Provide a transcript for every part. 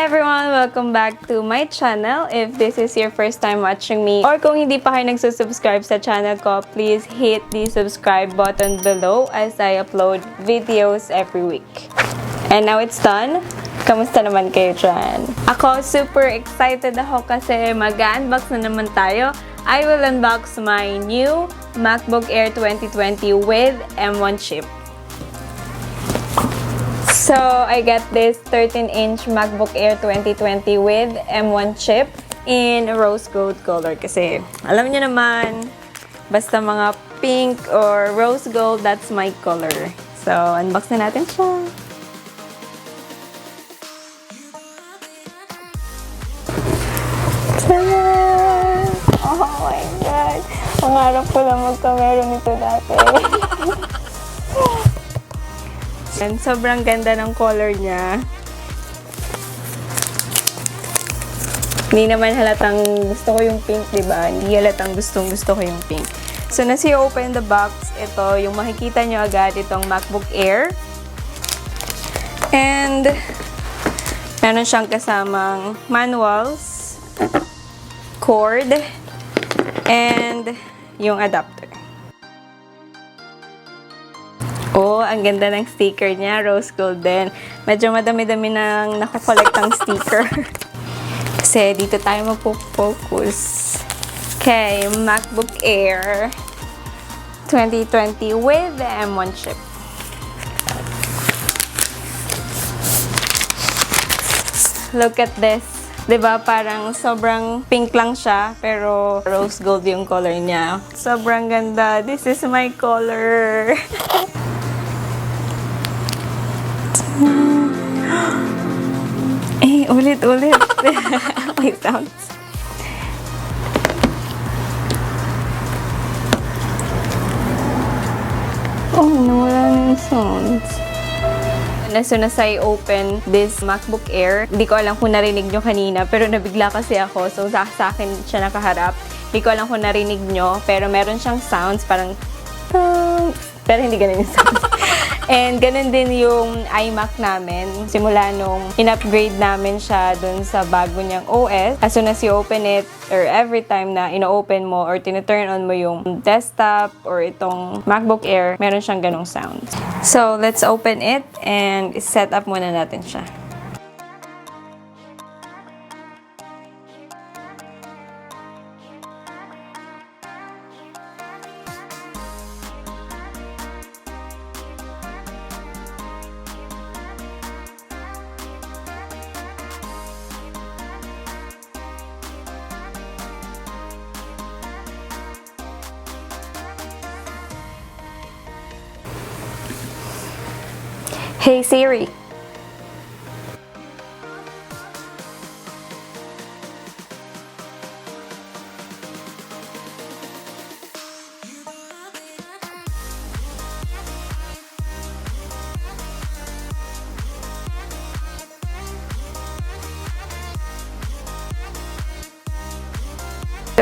Hi everyone! Welcome back to my channel. If this is your first time watching me or kung hindi pa kayo nagsusubscribe sa channel ko, please hit the subscribe button below as I upload videos every week. And now it's done. Kamusta naman kayo dyan? Ako, super excited ako kasi mag-unbox na naman tayo. I will unbox my new MacBook Air 2020 with M1 chip. So, I got this 13-inch MacBook Air 2020 with M1 chip in rose gold color. Kasi, alam niyo naman, basta mga pink or rose gold, that's my color. So, unbox na natin siya. Tada! Oh my God! Pangarap ko lang magkamero nito dati. And sobrang ganda ng color niya. Hindi naman halatang gusto ko yung pink, diba? Hindi halatang gustong-gusto ko yung pink. So, nas you open the box, ito, yung makikita nyo agad, itong MacBook Air. And, meron siyang kasamang manuals, cord, and yung adapter. Oh, ang ganda ng sticker niya. Rose gold din. Medyo madami-dami nang nakokollect ang sticker. Kasi dito tayo magpo-focus. Okay, MacBook Air 2020 with the M1 chip. Look at this. Diba, parang sobrang pink lang siya, pero rose gold yung color niya. Sobrang ganda. This is my color. Eh, ulit. May sounds. Oh, nawala na yung sounds. As soon as I open this MacBook Air, hindi ko alam kung narinig nyo kanina, pero nabigla kasi ako. So, sa akin siya nakaharap. Hindi ko alam kung narinig nyo, pero meron siyang sounds, parang pero hindi ganun yung sounds. And ganun din yung iMac namin. Simula nung in-upgrade namin siya dun sa bago niyang OS. As soon as you open it, or every time na ino-open mo or tine-turn on mo yung desktop or itong MacBook Air, meron siyang ganung sound. So, let's open it and set up muna natin siya. Hey Siri.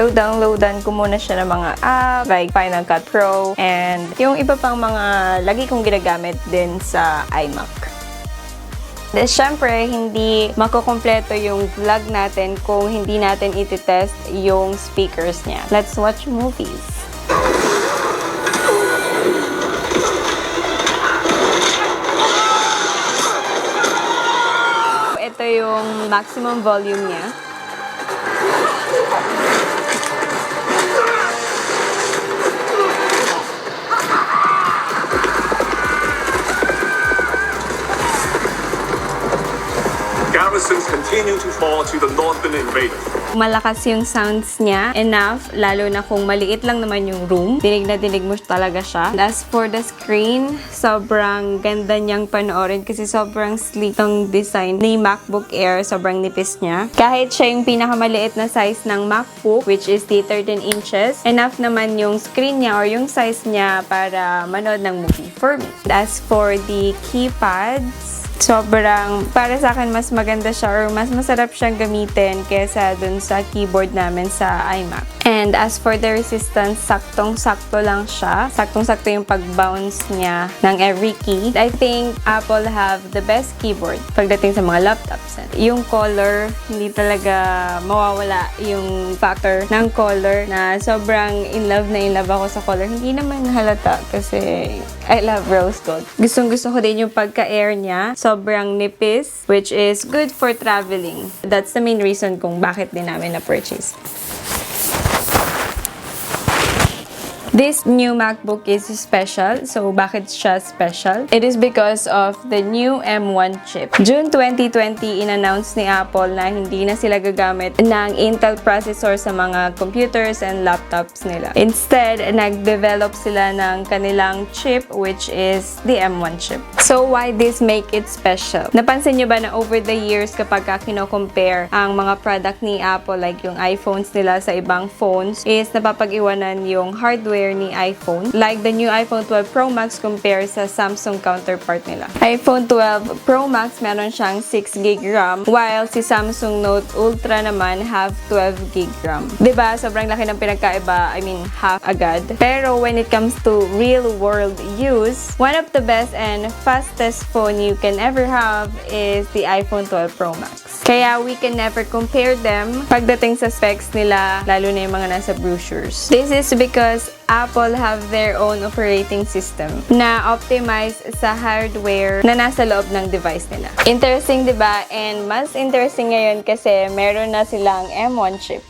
So, downloadan ko muna siya ng mga app, like Final Cut Pro, and yung iba pang mga lagi kong ginagamit din sa iMac. Then, syempre, hindi makukompleto yung vlog natin kung hindi natin iti-test yung speakers niya. Let's watch movies. Ito yung maximum volume niya. Garrisons continue to fall to the northern invaders. Malakas yung sounds niya, enough, lalo na kung maliit lang naman yung room. Dinig na dinig mo talaga siya. As for the screen, sobrang ganda niyang panoorin kasi sobrang sleek ng design ni MacBook Air. Sobrang nipis niya. Kahit siya yung pinakamaliit na size ng MacBook, which is the 13 inches, enough naman yung screen niya or yung size niya para manood ng movie for me. As for the keypads, Sobrang, para sa akin, mas maganda siya or mas masarap siyang gamitin kesa dun sa keyboard namin sa iMac. And as for the resistance, saktong-sakto lang siya. Saktong-sakto yung pag-bounce niya ng every key. I think Apple have the best keyboard pagdating sa mga laptops. Yung color, hindi talaga mawawala yung factor ng color na sobrang in love ako sa color. Hindi naman halata kasi I love rose gold. Gustong-gusto ko din yung pagka-air niya. Sobrang nipis, which is good for traveling. That's the main reason kung bakit din namin na-purchase. This new MacBook is special. So, bakit siya special? It is because of the new M1 chip. June 2020, in-announce ni Apple na hindi na sila gagamit ng Intel processor sa mga computers and laptops nila. Instead, nag-develop sila ng kanilang chip, which is the M1 chip. So, why this make it special? Napansin nyo ba na over the years, kapag kino-compare ang mga product ni Apple, like yung iPhones nila sa ibang phones, is napapag-iwanan yung hardware ni iPhone. Like the new iPhone 12 Pro Max compare sa Samsung counterpart nila. iPhone 12 Pro Max meron siyang 6GB RAM, while si Samsung Note Ultra naman have 12GB RAM. Diba? Sobrang laki ng pinagkaiba. I mean, half agad. Pero when it comes to real-world use, one of the best and fastest phone you can ever have is the iPhone 12 Pro Max. Kaya we can never compare them pagdating sa specs nila, lalo na yung mga nasa brochures. This is because Apple have their own operating system na optimized sa hardware na nasa loob ng device nila. Interesting, diba? And mas interesting ngayon kasi meron na silang M1 chip.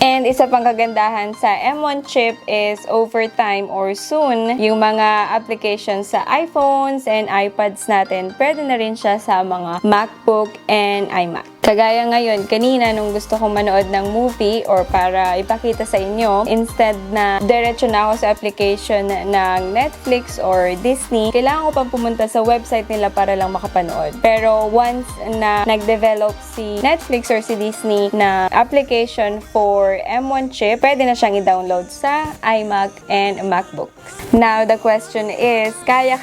And isa pang kagandahan sa M1 chip is over time or soon, yung mga applications sa iPhones and iPads natin, pwede na rin siya sa mga MacBook and iMac. Kagaya ngayon, kanina nung gusto kong manood ng movie or para ipakita sa inyo, instead na diretso na ako sa application ng Netflix or Disney, kailangan ko pang pumunta sa website nila para lang makapanood. Pero once na nag-develop si Netflix or si Disney na application for M1 chip, pwede na siyang i-download sa iMac and MacBooks. Now, the question is, kaya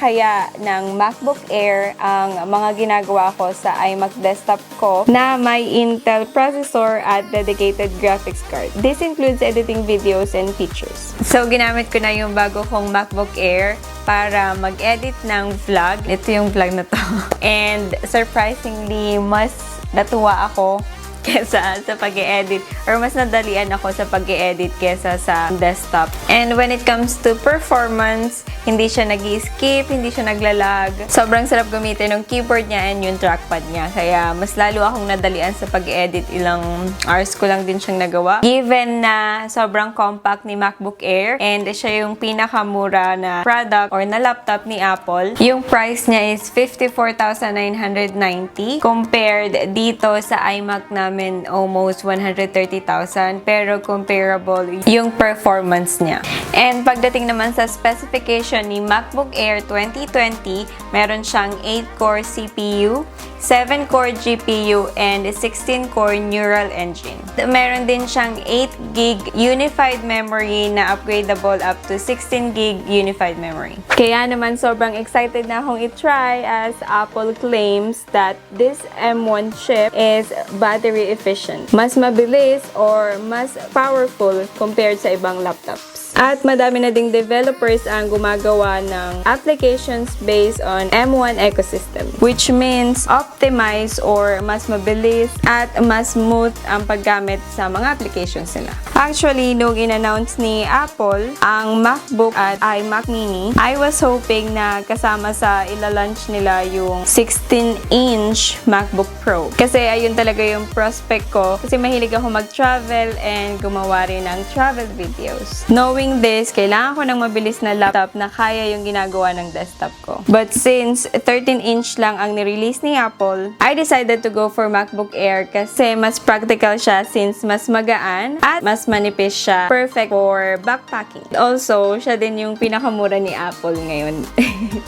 ng MacBook Air ang mga ginagawa ko sa iMac desktop ko na may Intel processor at dedicated graphics card. This includes editing videos and pictures. So, ginamit ko na yung bago kong MacBook Air para mag-edit ng vlog. Ito yung vlog na to. And surprisingly, mas natuwa ako kesa sa pag-e-edit or mas nadalian ako sa pag-e-edit kesa sa desktop. And when it comes to performance, hindi siya nag-i-skip, hindi siya naglalag. Sobrang sarap gamitin ng keyboard niya and yung trackpad niya. Kaya mas lalo akong nadalian sa pag-e-edit. Ilang hours ko lang din siyang nagawa. Given na sobrang compact ni MacBook Air and siya yung pinakamura na product or na laptop ni Apple, yung price niya is $54,990 compared dito sa iMac namin almost 130,000 pero comparable yung performance niya. And pagdating naman sa specification ni MacBook Air 2020, meron siyang 8-core CPU, 7-core GPU, and 16-core neural engine. Meron din siyang 8GB unified memory na upgradable up to 16GB unified memory. Kaya naman sobrang excited na akong i-try as Apple claims that this M1 chip is battery efficient. Mas mabilis or mas powerful compared sa ibang laptops. At madami na ding developers ang gumagawa ng applications based on M1 ecosystem, which means optimize or mas mabilis at mas smooth ang paggamit sa mga applications nila. Actually, nung in-announce ni Apple ang MacBook at iMac Mini, I was hoping na kasama sa ila-launch nila yung 16-inch MacBook Pro. Kasi ayun talaga yung prospect ko. Kasi mahilig ako mag-travel and gumawa rin ng travel videos. Knowing this, kailangan ko ng mabilis na laptop na kaya yung ginagawa ng desktop ko. But since 13-inch lang ang nirelease ni Apple, I decided to go for MacBook Air kasi mas practical siya since mas magaan at mas manipis siya. Perfect for backpacking. Also, siya din yung pinakamura ni Apple ngayon.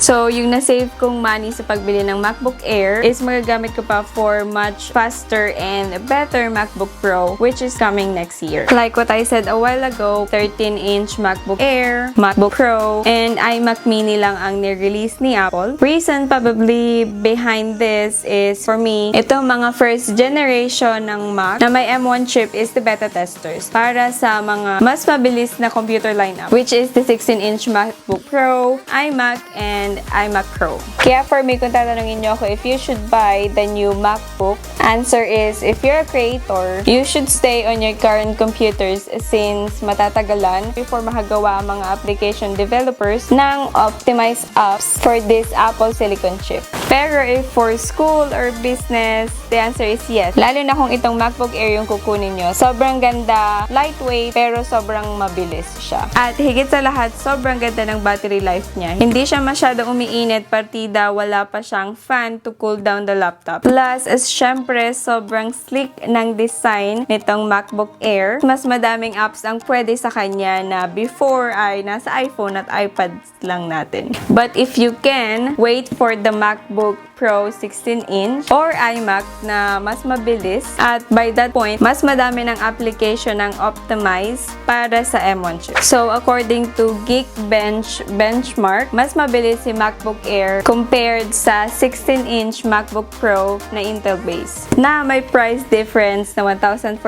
So, yung na-save kong money sa pagbili ng MacBook Air is magagamit ko pa for much faster and better MacBook Pro, which is coming next year. Like what I said a while ago, 13-inch 16-inch MacBook Air, MacBook Pro, and iMac Mini lang ang nirelease ni Apple. Reason probably behind this is, for me, itong mga first generation ng Mac na may M1 chip is the beta testers para sa mga mas mabilis na computer lineup, which is the 16-inch MacBook Pro, iMac, and iMac Pro. Kaya for me, kung tatanungin nyo ako if you should buy the new MacBook, answer is, if you're a creator, you should stay on your current computers since matatagalan before makagawa ang mga application developers ng optimized apps for this Apple Silicon chip. Pero if for school or business, the answer is yes. Lalo na kung itong MacBook Air yung kukunin nyo. Sobrang ganda, lightweight, pero sobrang mabilis siya. At higit sa lahat, sobrang ganda ng battery life niya. Hindi siya masyadong umiinit, partida, wala pa siyang fan to cool down the laptop. Plus, syempre, sobrang sleek ng design nitong MacBook Air. Mas madaming apps ang pwede sa kanya na before ay nasa iPhone at iPad lang natin. But if you can, wait for the MacBook Pro 16-inch or iMac na mas mabilis at by that point, mas madami ng application ng optimize para sa M1 chip. So, according to Geekbench benchmark, mas mabilis si MacBook Air compared sa 16-inch MacBook Pro na Intel base na may price difference na $1,400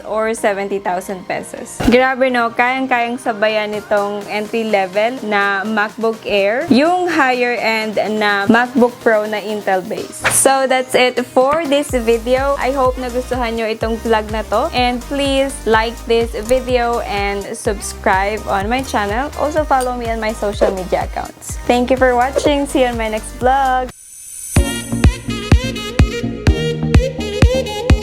or 70,000 pesos. Grabe no, kayang-kayang sabayan nitong entry level na MacBook Air, yung higher end na MacBook Pro na Intel base. So, that's it for this video. I hope nagustuhan nyo itong vlog na to. And please like this video and subscribe on my channel. Also, follow me on my social media accounts. Thank you for watching. See you on my next vlog.